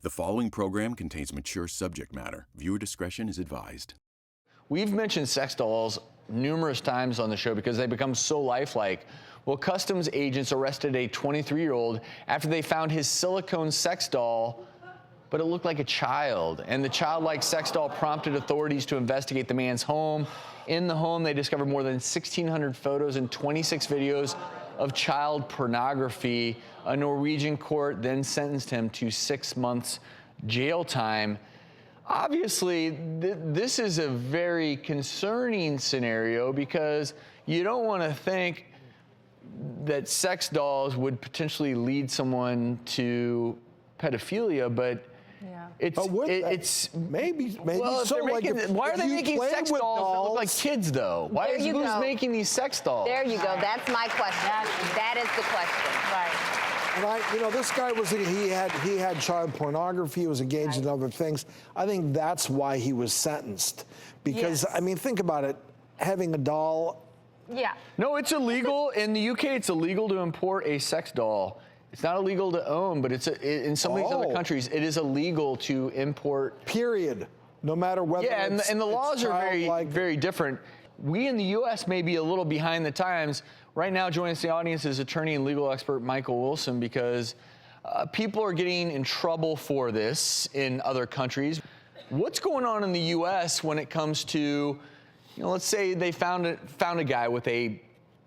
The following program contains mature subject matter. Viewer discretion is advised. We've mentioned sex dolls numerous times on the show because they become so lifelike. Well, customs agents arrested a 23-year-old after they found his silicone sex doll, but it looked like a child. And the childlike sex doll prompted authorities to investigate the man's home. In the home, they discovered more than 1,600 photos and 26 videos of child pornography. A Norwegian court then sentenced him to 6 months jail time. Obviously, this is a very concerning scenario because you don't want to think that sex dolls would potentially lead someone to pedophilia, but it's maybe well, so. Why are they making sex dolls that look like kids, though? Who's making these sex dolls? There you go. That's my question. That is the question. Right. And this guy he had child pornography. He was engaged in other things. I think that's why he was sentenced. Because I mean, think about it. Having a doll. Yeah. No, it's illegal in the UK. It's illegal to import a sex doll. It's not illegal to own, but in some of these other countries, it is illegal to import. Period. No matter whether. Yeah, and the laws are very different. We in the U.S. may be a little behind the times. Right now, joining us in the audience is attorney and legal expert Michael Wilson, because people are getting in trouble for this in other countries. What's going on in the U.S. when it comes to, let's say they found a guy with a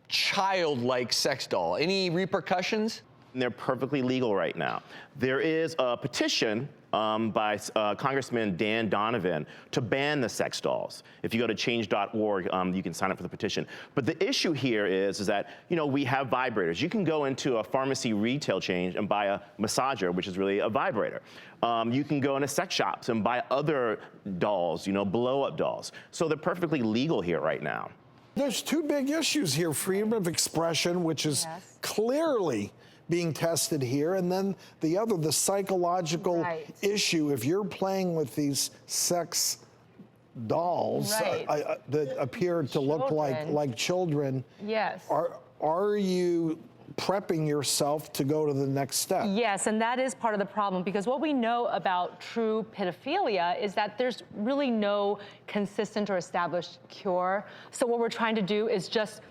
childlike sex doll? Any repercussions? They're perfectly legal right now. There is a petition by Congressman Dan Donovan to ban the sex dolls. If you go to change.org, you can sign up for the petition. But the issue here is that, we have vibrators. You can go into a pharmacy retail chain and buy a massager, which is really a vibrator. You can go into sex shops and buy other dolls, blow-up dolls. So they're perfectly legal here right now. There's two big issues here. Freedom of expression, which is clearly being tested here, and then the psychological issue. If you're playing with these sex dolls that appear to look like children, are you prepping yourself to go to the next step? Yes, and that is part of the problem, because what we know about true pedophilia is that there's really no consistent or established cure. So what we're trying to do is just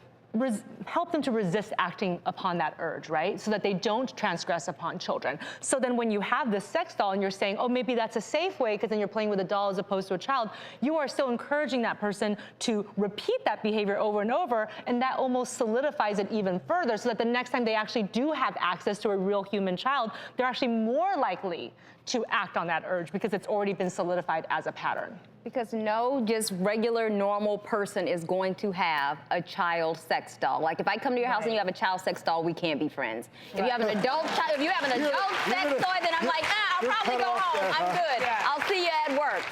help them to resist acting upon that urge, right? So that they don't transgress upon children. So then when you have this sex doll and you're saying, oh, maybe that's a safe way because then you're playing with a doll as opposed to a child, you are still encouraging that person to repeat that behavior over and over, and that almost solidifies it even further, so that the next time they actually do have access to a real human child, they're actually more likely to act on that urge because it's already been solidified as a pattern. Because no just regular normal person is going to have a child sex doll. Like if I come to your house and you have a child sex doll, we can't be friends. If you have an adult sex toy, then I'm like, I'll probably go home. I'm good. I'll see you at work.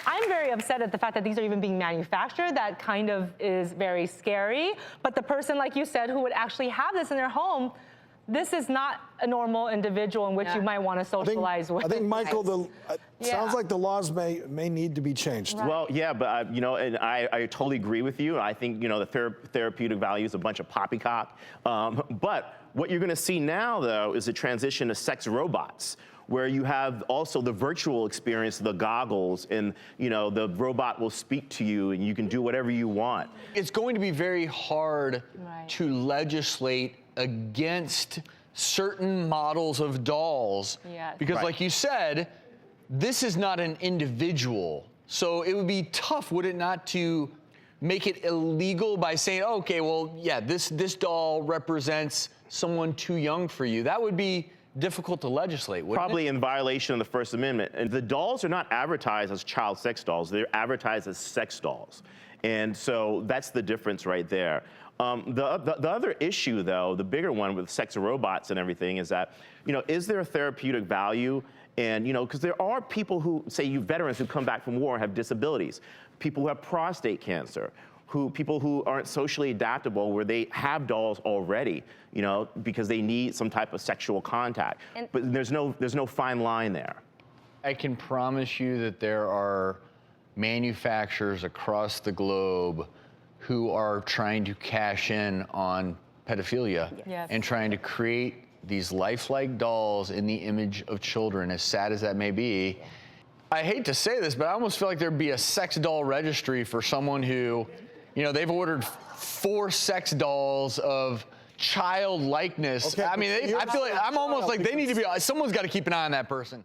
I'm very upset at the fact that these are even being manufactured. That kind of is very scary. But the person, like you said, who would actually have this in their home, this is not a normal individual in which you might want to socialize with. I think, Michael, sounds like the laws may need to be changed. Right. Well, yeah, but and I totally agree with you. I think the therapeutic value is a bunch of poppycock. But what you're going to see now, though, is a transition to sex robots, where you have also the virtual experience, the goggles, and the robot will speak to you and you can do whatever you want. It's going to be very hard to legislate against certain models of dolls because like you said, this is not an individual. So it would be tough, would it not, to make it illegal by saying, okay, well, this doll represents someone too young for you. That would be difficult to legislate, wouldn't Probably in violation of the First Amendment. And the dolls are not advertised as child sex dolls. They're advertised as sex dolls. And so that's the difference right there. The other issue, though, the bigger one with sex robots and everything is that, is there a therapeutic value? And, because there are people who, say, veterans who come back from war and have disabilities, people who have prostate cancer, people who aren't socially adaptable, where they have dolls already, because they need some type of sexual contact. But there's no fine line there. I can promise you that there are manufacturers across the globe who are trying to cash in on pedophilia and trying to create these lifelike dolls in the image of children, as sad as that may be. I hate to say this, but I almost feel like there'd be a sex doll registry for someone who, you know, they've ordered 4 sex dolls of child likeness. Okay, I mean, I feel like I'm almost like they need to be, someone's got to keep an eye on that person.